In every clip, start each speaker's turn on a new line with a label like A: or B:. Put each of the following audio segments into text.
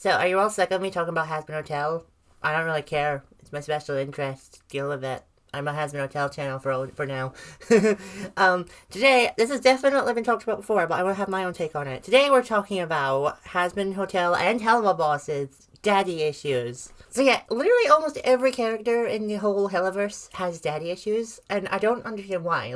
A: So, are you all sick of me talking about Hazbin Hotel? I don't really care. It's my special interest. Deal with it. I'm a Hazbin Hotel channel for now. Today, this has definitely been talked about before, but I want to have my own take on it. Today, we're talking about Hazbin Hotel and Helluva bosses' daddy issues. So yeah, literally almost every character in the whole Helluverse has daddy issues, and I don't understand why.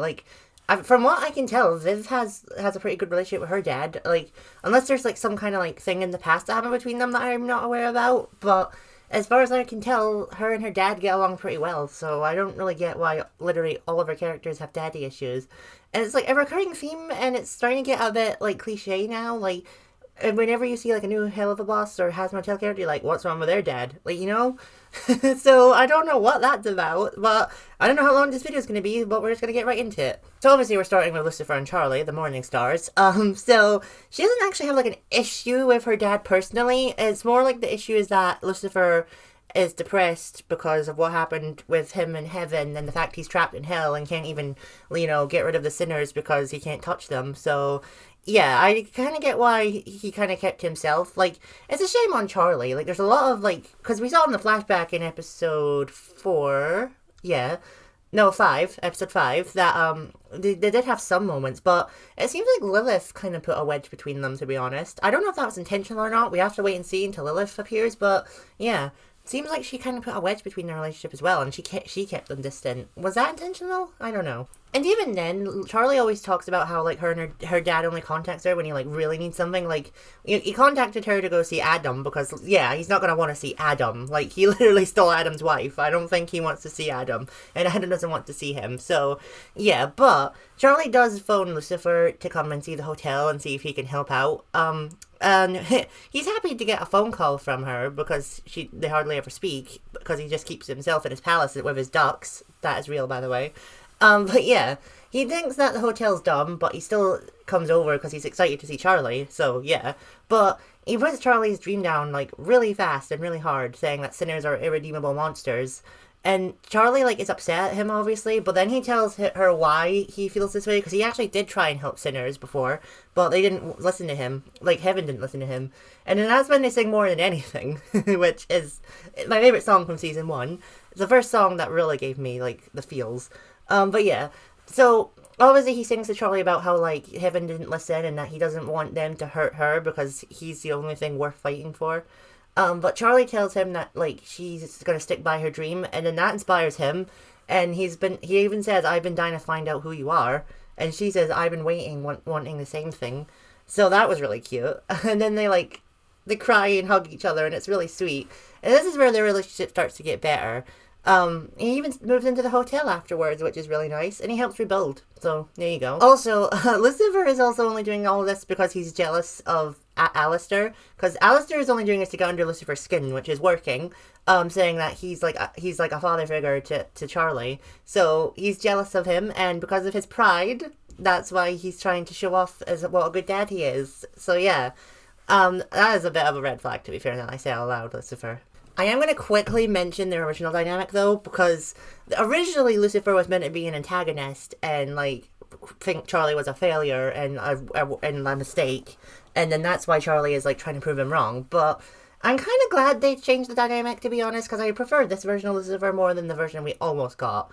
A: From what I can tell, Viv has a pretty good relationship with her dad. Like, unless there's like some kind of like thing in the past that happened between them that I'm not aware about. But as far as I can tell, her and her dad get along pretty well. So I don't really get why literally all of her characters have daddy issues. And it's like a recurring theme, and it's starting to get a bit like cliche now. Like, and whenever you see like a new Helluva boss or Hazbin Hotel character, you're like, what's wrong with their dad? Like, you know? So I don't know what that's about, but I don't know how long this video is going to be, but we're just going to get right into it. So obviously we're starting with Lucifer and Charlie, the Morning Stars. So she doesn't actually have like an issue with her dad personally. It's more like the issue is that Lucifer is depressed because of what happened with him in heaven and the fact he's trapped in hell and can't even, get rid of the sinners because he can't touch them. So yeah, I kind of get why he kind of kept himself. Like, it's a shame on Charlie. Like, there's a lot of, like, because we saw in the flashback in episode 4, yeah, no, 5, episode 5, that, they did have some moments, but it seems like Lilith kind of put a wedge between them, to be honest. I don't know if that was intentional or not. We have to wait and see until Lilith appears, but, yeah. Seems like she kind of put a wedge between their relationship as well, and she kept them distant. Was that intentional? I don't know. And even then, Charlie always talks about how, like, her dad only contacts her when he, like, really needs something. Like, he contacted her to go see Adam because, yeah, he's not going to want to see Adam. Like, he literally stole Adam's wife. I don't think he wants to see Adam, and Adam doesn't want to see him. So, yeah, but Charlie does phone Lucifer to come and see the hotel and see if he can help out. And he's happy to get a phone call from her because they hardly ever speak because he just keeps himself in his palace with his ducks. That is real, by the way. But yeah, he thinks that the hotel's dumb, but he still comes over because he's excited to see Charlie. So yeah, but he puts Charlie's dream down like really fast and really hard, saying that sinners are irredeemable monsters. And Charlie, like, is upset at him, obviously, but then he tells her why he feels this way, because he actually did try and help sinners before, but they didn't listen to him. Like, heaven didn't listen to him. And then that's when they sing More Than Anything, which is my favourite song from season 1. It's the first song that really gave me, like, the feels. But yeah, so obviously he sings to Charlie about how, like, heaven didn't listen and that he doesn't want them to hurt her because he's the only thing worth fighting for. But Charlie tells him that, like, she's gonna stick by her dream, and then that inspires him, and he even says, I've been dying to find out who you are, and she says, I've been waiting, wanting the same thing. So that was really cute. And then they cry and hug each other, and it's really sweet. And this is where their relationship starts to get better. He even moves into the hotel afterwards, which is really nice, and he helps rebuild. So, there you go. Also, Lucifer is also only doing all this because he's jealous of Alistair, because Alistair is only doing this to get under Lucifer's skin, which is working, saying that he's like a father figure to Charlie. So, he's jealous of him, and because of his pride, that's why he's trying to show off as what a good dad he is. So, yeah. That is a bit of a red flag, to be fair, that I say out loud, Lucifer. I am going to quickly mention their original dynamic, though, because originally Lucifer was meant to be an antagonist and, like, think Charlie was a failure and a mistake, and then that's why Charlie is, like, trying to prove him wrong. But I'm kind of glad they changed the dynamic, to be honest, because I prefer this version of Lucifer more than the version we almost got.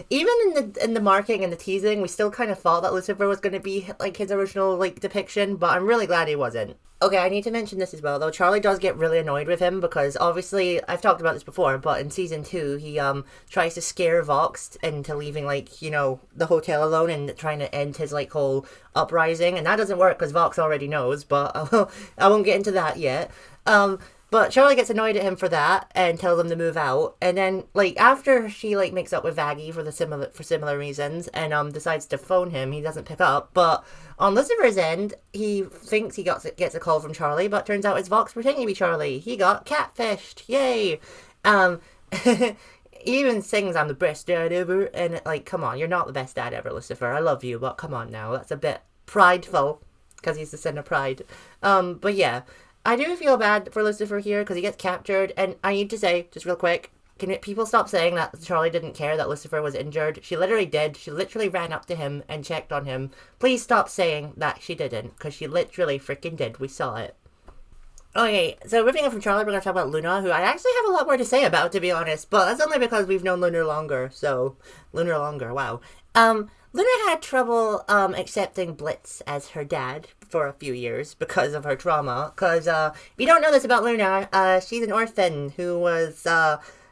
A: Even in the marking and the teasing, we still kind of thought that Lucifer was going to be, like, his original, like, depiction, but I'm really glad he wasn't. Okay, I need to mention this as well, though. Charlie does get really annoyed with him because, obviously, I've talked about this before, but in Season 2, he tries to scare Vox into leaving, like, the hotel alone and trying to end his, like, whole uprising, and that doesn't work because Vox already knows, but I won't get into that yet. But Charlie gets annoyed at him for that and tells him to move out. And then, like, after she, like, makes up with Vaggie for similar reasons and decides to phone him, he doesn't pick up. But on Lucifer's end, he thinks he gets a call from Charlie, but turns out it's Vox pretending to be Charlie. He got catfished. Yay! He even sings, I'm the best dad ever. And, like, come on, you're not the best dad ever, Lucifer. I love you, but come on now. That's a bit prideful because he's the sin of pride. But yeah. I do feel bad for Lucifer here because he gets captured, and I need to say, just real quick, people stop saying that Charlie didn't care that Lucifer was injured? She literally did. She literally ran up to him and checked on him. Please stop saying that she didn't, because she literally freaking did. We saw it. Okay, so moving on from Charlotte, we're gonna talk about Luna, who I actually have a lot more to say about, to be honest. But that's only because we've known Luna longer. So Luna longer, wow. Luna had trouble accepting Blitz as her dad for a few years because of her trauma. Because if you don't know this about Luna, she's an orphan who was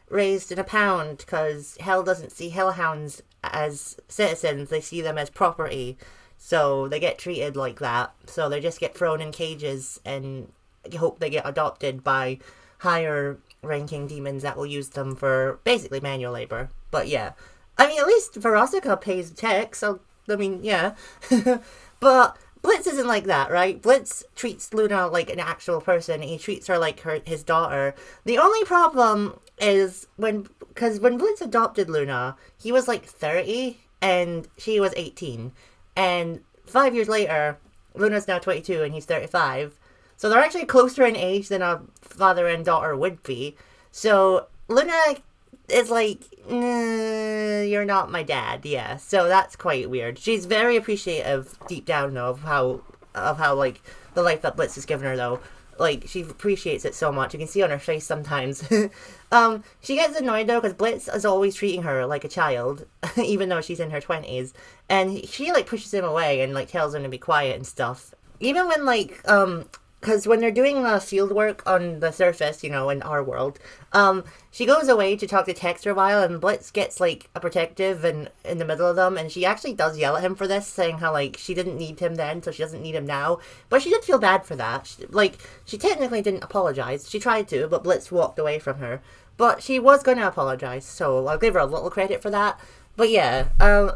A: raised in a pound because Hell doesn't see hellhounds as citizens; they see them as property. So they get treated like that. So they just get thrown in cages and hope they get adopted by higher ranking demons that will use them for basically manual labor. But yeah. I mean, at least Veronica pays tech, so, I mean, yeah. But Blitz isn't like that, right? Blitz treats Luna like an actual person. He treats her like his daughter. The only problem is because when Blitz adopted Luna, he was like 30 and she was 18. And 5 years later, Luna's now 22 and he's 35. So they're actually closer in age than a father and daughter would be. So Luna is like, nah, you're not my dad, yeah. So that's quite weird. She's very appreciative deep down though of how like the life that Blitz has given her though. Like she appreciates it so much. You can see on her face sometimes. She gets annoyed though because Blitz is always treating her like a child, even though she's in her 20s, and she like pushes him away and like tells him to be quiet and stuff. Even when like because when they're doing field work on the surface, you know, in our world, she goes away to talk to Tex for a while, and Blitz gets, like, a protective and in the middle of them, and she actually does yell at him for this, saying how, like, she didn't need him then, so she doesn't need him now. But she did feel bad for that. She technically didn't apologize. She tried to, but Blitz walked away from her. But she was going to apologize, so I'll give her a little credit for that. But yeah,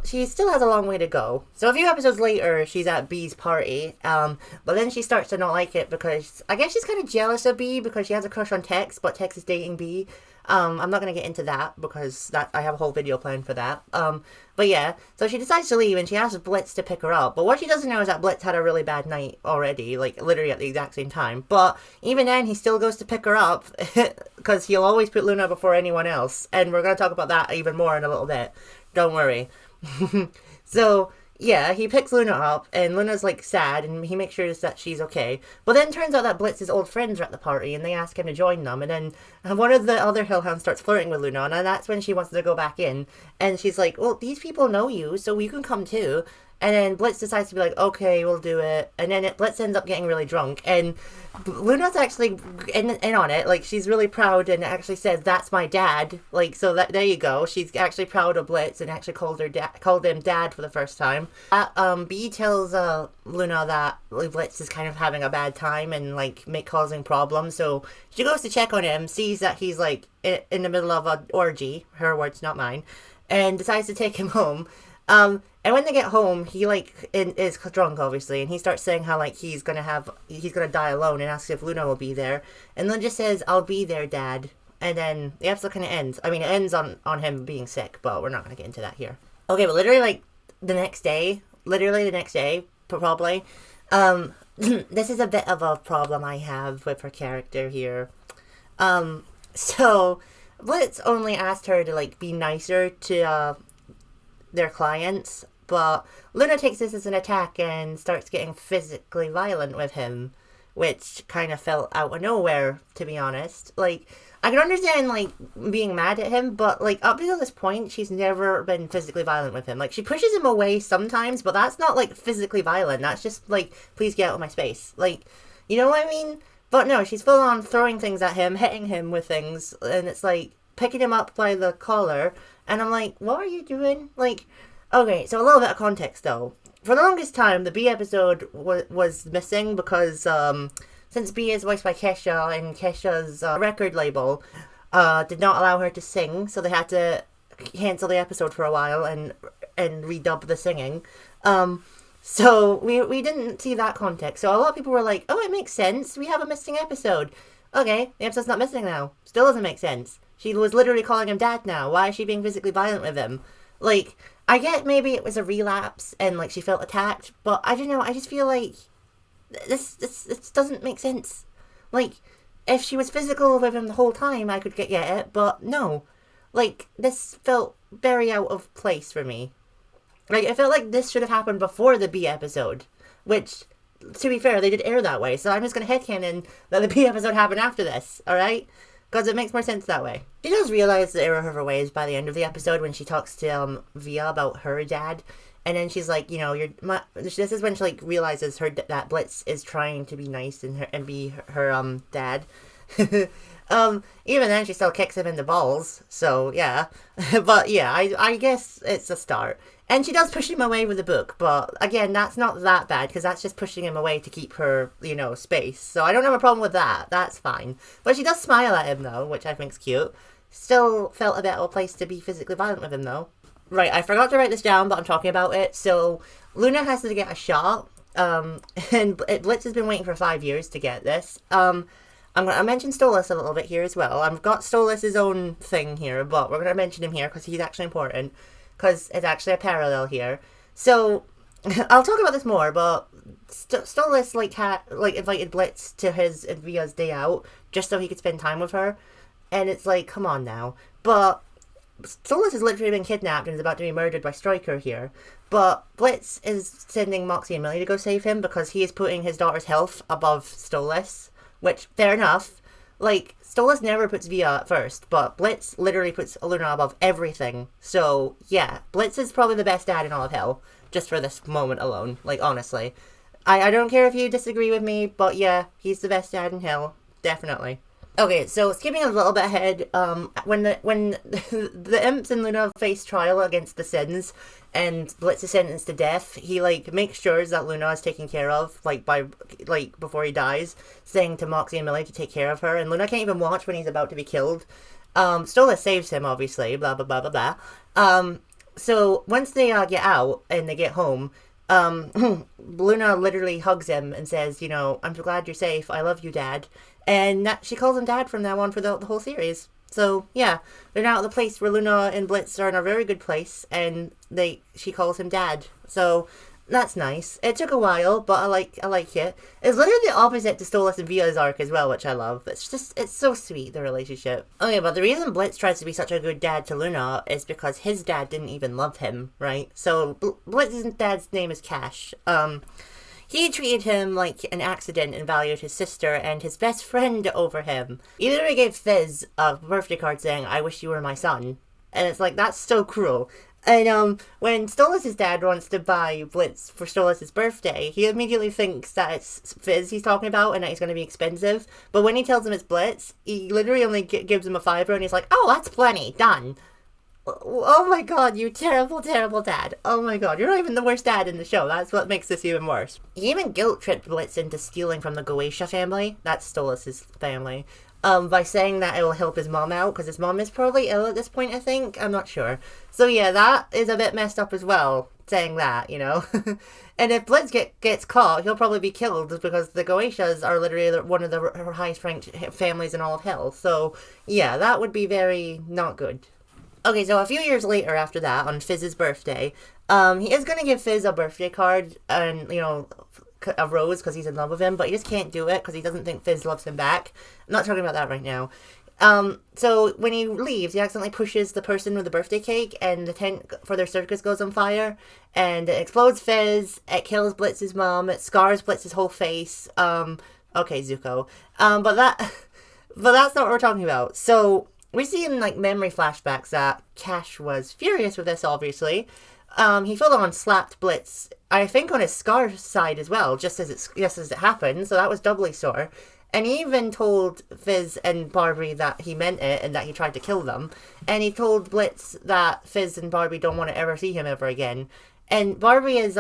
A: she still has a long way to go. So a few episodes later, she's at Bee's party, but then she starts to not like it because I guess she's kind of jealous of Bee because she has a crush on Tex, but Tex is dating Bee. I'm not going to get into that because I have a whole video planned for that. But yeah, so she decides to leave and she asks Blitz to pick her up. But what she doesn't know is that Blitz had a really bad night already, like literally at the exact same time. But even then, he still goes to pick her up because he'll always put Luna before anyone else. And we're going to talk about that even more in a little bit. Don't worry. So, yeah, he picks Luna up, and Luna's, like, sad, and he makes sure that she's okay. But then turns out that Blitz's old friends are at the party, and they ask him to join them, and then one of the other Hellhounds starts flirting with Luna, and that's when she wants to go back in. And she's like, well, these people know you, so you can come too. And then Blitz decides to be like, okay, we'll do it. And then Blitz ends up getting really drunk. And Luna's actually in on it. Like, she's really proud and actually says, that's my dad. Like, so there you go. She's actually proud of Blitz and actually called him dad for the first time. Bee tells Luna that Blitz is kind of having a bad time and, like, causing problems. So she goes to check on him, sees that he's, like, in the middle of an orgy. Her words, not mine. And decides to take him home. And when they get home, he, like, is drunk, obviously, and he starts saying how, like, he's gonna die alone and asks if Luna will be there. And then just says, I'll be there, Dad. And then the episode kind of ends. I mean, it ends on him being sick, but we're not gonna get into that here. Okay, but literally, the next day, probably, this is a bit of a problem I have with her character here. So, Blitz only asked her to, like, be nicer to, their clients, but Luna takes this as an attack and starts getting physically violent with him, which kind of felt out of nowhere, to be honest. Like, I can understand, like, being mad at him, but, like, up until this point, she's never been physically violent with him. Like, she pushes him away sometimes, but that's not, like, physically violent. That's just, like, please get out of my space. Like, you know what I mean? But no, she's full on throwing things at him, hitting him with things, and it's, like, picking him up by the collar, and I'm like, what are you doing? Like, okay, so a little bit of context, though. For the longest time, the Bee episode was missing because, since Bee is voiced by Kesha, and Kesha's record label did not allow her to sing, so they had to cancel the episode for a while and redub the singing. So we didn't see that context. So a lot of people were like, oh, it makes sense. We have a missing episode. Okay, the episode's not missing now. Still doesn't make sense. She was literally calling him dad now. Why is she being physically violent with him? Like, I get maybe it was a relapse and, like, she felt attacked, but I don't know, I just feel like this doesn't make sense. Like, if she was physical with him the whole time, I could get it, but no. Like, this felt very out of place for me. Like, I felt like this should have happened before the Bee episode, which to be fair, they did air that way, so I'm just gonna headcanon that the P episode happened after this, alright? Because it makes more sense that way. She does realize the error of her ways by the end of the episode when she talks to Via about her dad. And then she's like, you know, this is when she, like, realizes that Blitz is trying to be nice and be her dad. Even then, she still kicks him in the balls, so, yeah. But, yeah, I guess it's a start. And she does push him away with the book, but, again, that's not that bad, because that's just pushing him away to keep her, you know, space. So I don't have a problem with that, that's fine. But she does smile at him, though, which I think's cute. Still felt a bit of a place to be physically violent with him, though. Right, I forgot to write this down, but I'm talking about it. So, Luna has to get a shot, and Blitz has been waiting for 5 years to get this. I'm going to mention Stolas a little bit here as well. I've got Stolas' own thing here, but we're going to mention him here because he's actually important, because it's actually a parallel here. So, I'll talk about this more, but Stolas, invited Blitz to his and Via's day out, just so he could spend time with her, and it's like, come on now. But Stolas has literally been kidnapped and is about to be murdered by Stryker here. But Blitz is sending Moxie and Millie to go save him because he is putting his daughter's health above Stolas. Which, fair enough. Like, Stolas never puts Via first, but Blitz literally puts Luna above everything. So, yeah, Blitz is probably the best dad in all of Hell. Just for this moment alone. Like, honestly. I don't care if you disagree with me, but yeah, he's the best dad in Hell. Definitely. Okay, so skipping a little bit ahead, when the Imps and Luna face trial against the Sins, and Blitz is sentenced to death, he, like, makes sure that Luna is taken care of, before he dies, saying to Moxie and Millie to take care of her, and Luna can't even watch when he's about to be killed. Stolas saves him, obviously, blah, blah, blah, blah, blah. So, once they, get out, and they get home, Luna literally hugs him and says, you know, I'm so glad you're safe, I love you, Dad. And she calls him Dad from now on for the whole series. So, yeah, they're now at the place where Luna and Blitz are in a very good place, and she calls him Dad. So, that's nice. It took a while, but I like it. It's literally the opposite to Stolas and Via's arc as well, which I love. It's so sweet, the relationship. Okay, but the reason Blitz tries to be such a good dad to Luna is because his dad didn't even love him, right? So, Blitz's dad's name is Cash. He treated him like an accident and valued his sister and his best friend over him. He literally gave Fizz a birthday card saying, I wish you were my son. And it's like, that's so cruel. And when Stolas' dad wants to buy Blitz for Stolas' birthday, he immediately thinks that it's Fizz he's talking about and that he's going to be expensive. But when he tells him it's Blitz, he literally only gives him a $5 and he's like, oh, that's plenty, done. Oh my god, you terrible, terrible dad. Oh my god, you're not even the worst dad in the show. That's what makes this even worse. He even guilt-tripped Blitz into stealing from the Goetia family. That's Stolas' family. By saying that it will help his mom out, because his mom is probably ill at this point, I think. I'm not sure. So yeah, that is a bit messed up as well, saying that, you know. And if Blitz gets caught, he'll probably be killed, because the Goetias are literally one of the highest-ranked families in all of Hell. So yeah, that would be very not good. Okay, so a few years later after that, on Fizz's birthday, he is going to give Fizz a birthday card and, you know, a rose because he's in love with him, but he just can't do it because he doesn't think Fizz loves him back. I'm not talking about that right now. So when he leaves, he accidentally pushes the person with the birthday cake, and the tent for their circus goes on fire, and it explodes Fizz, it kills Blitz's mom, it scars Blitz's whole face. Okay, Zuko. But that's not what we're talking about. So we see in, like, memory flashbacks that Cash was furious with this, obviously. He full on slapped Blitz, I think on his scar side as well, just as it happened, so that was doubly sore. And he even told Fizz and Barbie that he meant it and that he tried to kill them. And he told Blitz that Fizz and Barbie don't want to ever see him ever again. And Barbie is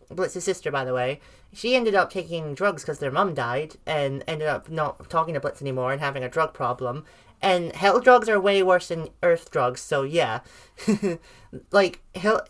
A: Blitz's sister, by the way. She ended up taking drugs because their mum died and ended up not talking to Blitz anymore and having a drug problem. And hell drugs are way worse than earth drugs, so yeah. Like,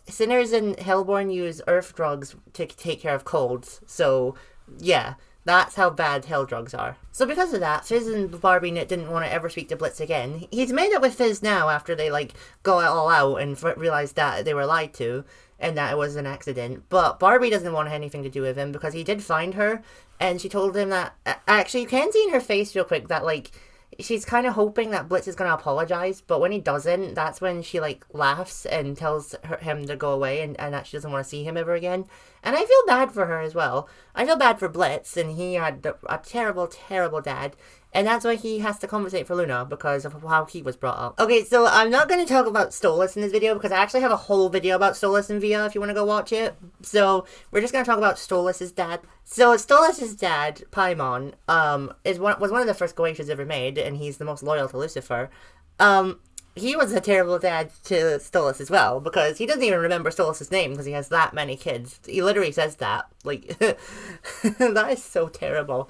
A: sinners in Hellborn use earth drugs to take care of colds, so yeah. That's how bad hell drugs are. So because of that, Fizz and Barbie didn't want to ever speak to Blitz again. He's made up with Fizz now after they, like, go all out and realized that they were lied to and that it was an accident. But Barbie doesn't want anything to do with him because he did find her and she told him that... Actually, you can see in her face real quick that, like, she's kind of hoping that Blitz is going to apologize, but when he doesn't, that's when she, like, laughs and tells him to go away and that she doesn't want to see him ever again. And I feel bad for her as well. I feel bad for Blitz, and he had a terrible, terrible dad. And that's why he has to compensate for Luna, because of how he was brought up. Okay, so I'm not going to talk about Stolas in this video, because I actually have a whole video about Stolas and Via, if you want to go watch it. So, we're just going to talk about Stolas' dad. So, Stolas' dad, Paimon, was one of the first Goetians ever made, and he's the most loyal to Lucifer. He was a terrible dad to Stolas as well, because he doesn't even remember Stolas' name, because he has that many kids. He literally says that. Like, that is so terrible.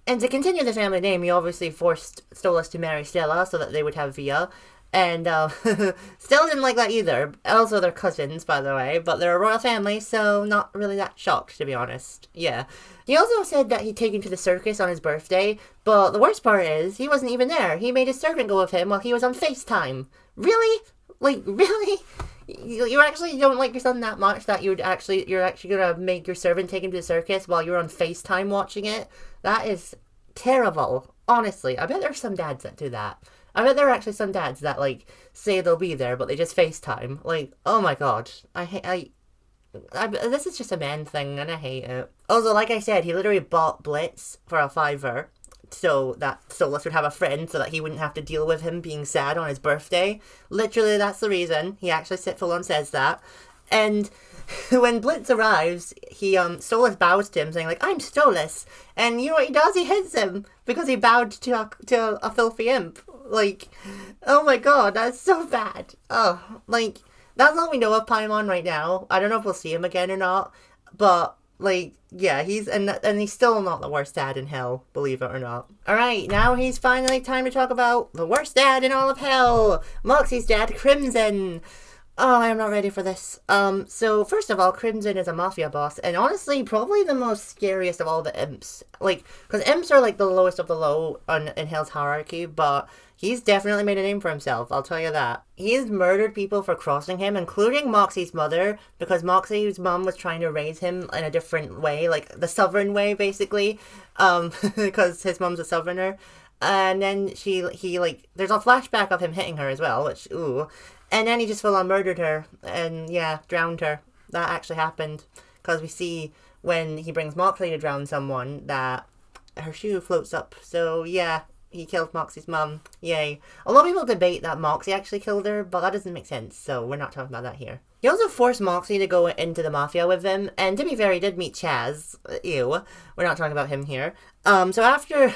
A: And to continue the family name, he obviously forced Stolas to marry Stella so that they would have Via. And Stella didn't like that either. Also, they're cousins, by the way, but they're a royal family, so not really that shocked, to be honest. Yeah. He also said that he'd take him to the circus on his birthday, but the worst part is, he wasn't even there. He made his servant go with him while he was on FaceTime. Really? Like, really? You actually don't like your son that much that you're actually gonna make your servant take him to the circus while you're on FaceTime watching it? That is terrible. Honestly, I bet there's some dads that do that. I bet there are actually some dads that, like, say they'll be there, but they just FaceTime. Like, oh my god. This is just a man thing, and I hate it. Also, like I said, he literally bought Blitz for a $5 so that Stolas would have a friend so that he wouldn't have to deal with him being sad on his birthday. Literally, that's the reason. He actually full on says that. And when Blitz arrives, Stolas bows to him, saying, like, I'm Stolas. And you know what he does? He hits him because he bowed to a filthy imp. Like, oh my god, that's so bad. Oh, like, that's all we know of Paimon right now. I don't know if we'll see him again or not, but, like, yeah, he's still not the worst dad in hell, believe it or not. Alright, now he's finally time to talk about the worst dad in all of hell, Moxie's dad, Crimson. Oh, I'm not ready for this. So first of all, Crimson is a mafia boss, and honestly, probably the most scariest of all the imps. Like, because imps are like the lowest of the low in Hell's hierarchy, but he's definitely made a name for himself, I'll tell you that. He's murdered people for crossing him, including Moxie's mother, because Moxie's mom was trying to raise him in a different way, like the Sovereign way, basically, because his mom's a Sovereigner. And then there's a flashback of him hitting her as well, which, ooh. And then he just full on murdered her, and yeah, drowned her. That actually happened, because we see when he brings Moxie to drown someone that her shoe floats up. So yeah, he killed Moxie's mum. Yay. A lot of people debate that Moxie actually killed her, but that doesn't make sense, so we're not talking about that here. He also forced Moxie to go into the mafia with him, and to be fair, he did meet Chaz. Ew. We're not talking about him here. So after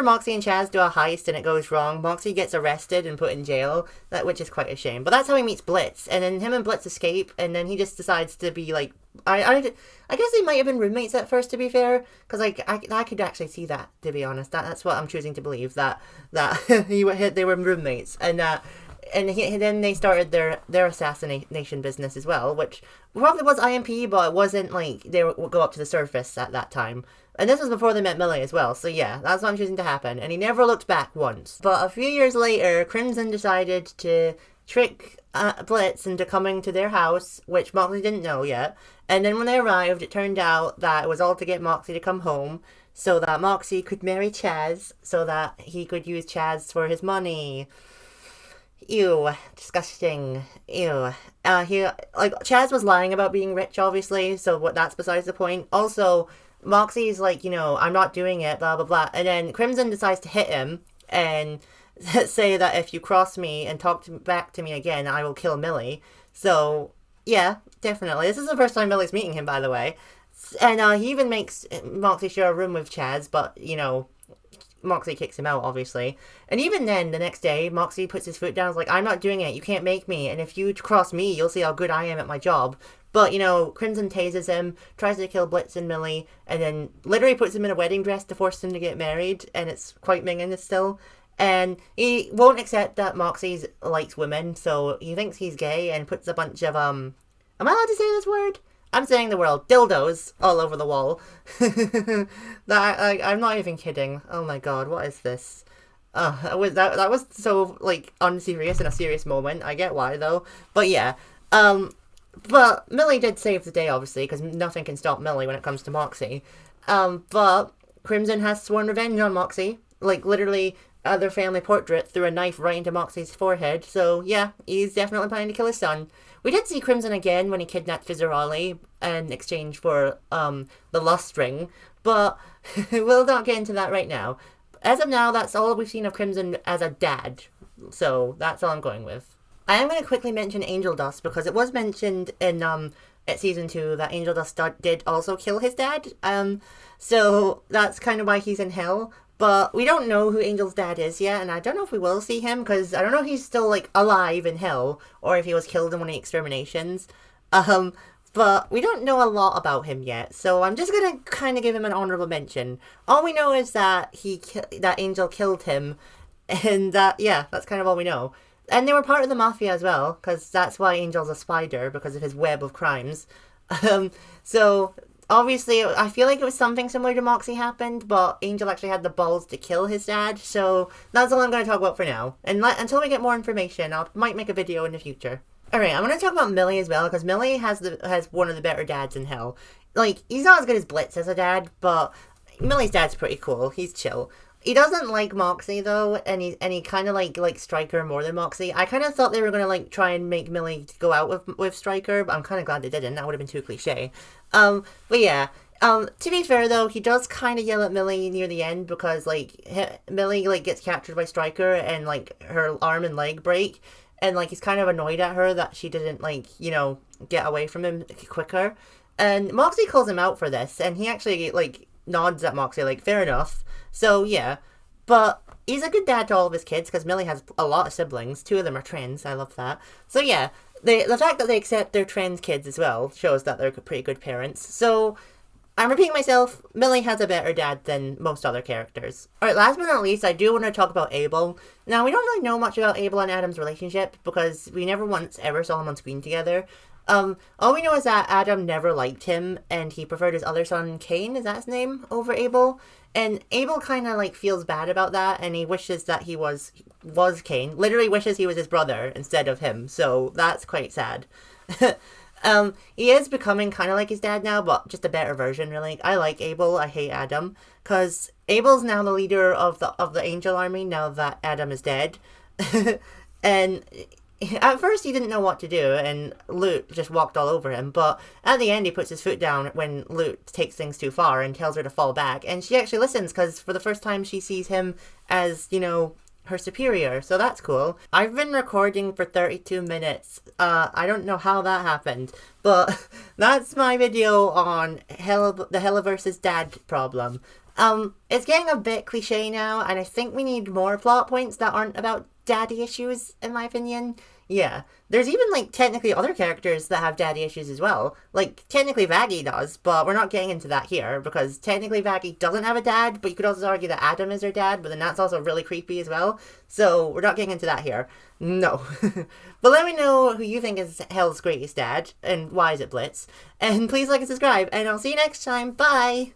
A: Moxie and Chaz do a heist and it goes wrong, Moxie gets arrested and put in jail, which is quite a shame. But that's how he meets Blitz, and then him and Blitz escape, and then he just decides to be, like, I guess they might have been roommates at first, to be fair, because, like, I could actually see that, to be honest. That's what I'm choosing to believe, that they were roommates, and then they started their assassination business as well, which probably was IMP, but it wasn't like they would go up to the surface at that time. And this was before they met Millie as well, so yeah, that's what I'm choosing to happen. And he never looked back once. But a few years later, Crimson decided to trick Blitz into coming to their house, which Moxie didn't know yet. And then when they arrived, it turned out that it was all to get Moxie to come home, so that Moxie could marry Chaz, so that he could use Chaz for his money. Ew, disgusting. Ew. Chaz was lying about being rich, obviously, so that's besides the point. Also, Moxie's like, I'm not doing it, blah, blah, blah. And then Crimson decides to hit him and say that if you cross me and talk back to me again, I will kill Millie. So, yeah, definitely. This is the first time Millie's meeting him, by the way. And he even makes Moxie share a room with Chaz, but, Moxie kicks him out, obviously. And even then, the next day, Moxie puts his foot down, is like, I'm not doing it, you can't make me, and if you cross me, you'll see how good I am at my job. But, Crimson tases him, tries to kill Blitz and Millie, and then literally puts him in a wedding dress to force him to get married, and it's quite minging still. And he won't accept that Moxie likes women, so he thinks he's gay, and puts a bunch of, am I allowed to say this word? I'm saying the word, dildos, all over the wall. I'm not even kidding. Oh my god, what is this? That was so, like, unserious in a serious moment. I get why, though. But yeah, but Millie did save the day, obviously, because nothing can stop Millie when it comes to Moxie. But Crimson has sworn revenge on Moxie, like, literally their family portrait threw a knife right into Moxie's forehead. So, yeah, he's definitely planning to kill his son. We did see Crimson again when he kidnapped Fizzaroli in exchange for the Lust Ring, but we'll not get into that right now. As of now, that's all we've seen of Crimson as a dad, so that's all I'm going with. I am going to quickly mention Angel Dust, because it was mentioned in at Season 2 that Angel Dust did also kill his dad, so that's kind of why he's in hell. But we don't know who Angel's dad is yet, and I don't know if we will see him, because I don't know if he's still, like, alive in hell, or if he was killed in one of the exterminations. But we don't know a lot about him yet, so I'm just gonna kind of give him an honorable mention. All we know is that that Angel killed him, and yeah, that's kind of all we know. And they were part of the Mafia as well, because that's why Angel's a spider, because of his web of crimes. So obviously, I feel like it was something similar to Moxie happened, but Angel actually had the balls to kill his dad, so that's all I'm going to talk about for now. And until we get more information, I might make a video in the future. Alright, I'm going to talk about Millie as well, because Millie has one of the better dads in hell. Like, he's not as good as Blitz as a dad, but Millie's dad's pretty cool. He's chill. He doesn't like Moxie, though, and he kind of like Stryker more than Moxie. I kind of thought they were going to, like, try and make Millie go out with Stryker, but I'm kind of glad they didn't. That would have been too cliche. But yeah, to be fair, though, he does kind of yell at Millie near the end, because, like, Millie, like, gets captured by Stryker, and, like, her arm and leg break, and, like, he's kind of annoyed at her that she didn't, like, you know, get away from him quicker. And Moxie calls him out for this, and he actually, like, nods at Moxie, like, fair enough. So, yeah. But he's a good dad to all of his kids, because Millie has a lot of siblings. 2 of them are trans. I love that. So, yeah. The fact that they accept their trans kids as well shows that they're pretty good parents. So, I'm repeating myself, Millie has a better dad than most other characters. Alright, last but not least, I do want to talk about Abel. Now, we don't really know much about Abel and Adam's relationship, because we never once ever saw them on screen together. All we know is that Adam never liked him, and he preferred his other son, Cain, is that his name, over Abel? And Abel kind of, like, feels bad about that, and he wishes that he was Cain. Literally wishes he was his brother instead of him, so that's quite sad. He is becoming kind of like his dad now, but just a better version, really. I like Abel, I hate Adam, because Abel's now the leader of the Angel Army now that Adam is dead. And at first he didn't know what to do, and Lute just walked all over him, but at the end he puts his foot down when Lute takes things too far and tells her to fall back, and she actually listens, because for the first time she sees him as, you know, her superior, so that's cool. I've been recording for 32 minutes. I don't know how that happened, but that's my video on the Helluverse's dad problem. It's getting a bit cliche now, and I think we need more plot points that aren't about daddy issues, in my opinion. Yeah. There's even, like, technically other characters that have daddy issues as well. Like, technically Vaggie does, but we're not getting into that here, because technically Vaggie doesn't have a dad, but you could also argue that Adam is her dad, but then that's also really creepy as well. So, we're not getting into that here. No. But let me know who you think is Hell's greatest dad, and why is it Blitz. And please like and subscribe, and I'll see you next time. Bye!